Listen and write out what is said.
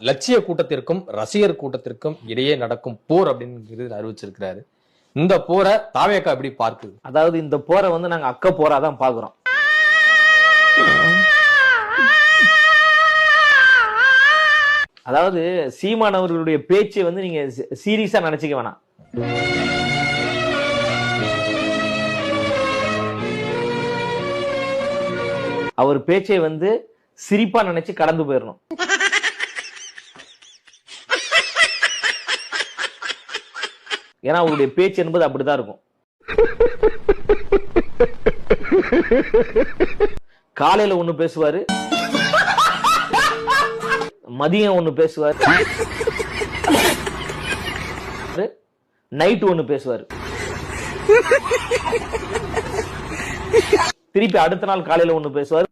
லட்சிய கூட்டத்திற்கும் ரசிகர் கூட்டத்திற்கும் இடையே நடக்கும் போர் அப்படின்னு அறிவிச்சிருக்கிறாரு. இந்த போரை தாவேகா எப்படி பார்க்குது? அதாவது இந்த போரை நாங்க அக்க போரா தான் பாக்குறோம். அதாவது சீமான் அவர்களுடைய பேச்சை நீங்க சீரியஸா நினைச்சுக்க வேணாம். அவர் பேச்சை சிரிப்பா நினைச்சு கடந்து போயிடணும். ஏன்னா அவருடைய பேச்சு என்பது அப்படிதான் இருக்கும். காலையில ஒண்ணு பேசுவாரு, மதியம் ஒண்ணு பேசுவாரு, நைட் ஒண்ணு பேசுவாரு, திருப்பி அடுத்த நாள் காலையில ஒண்ணு பேசுவாரு.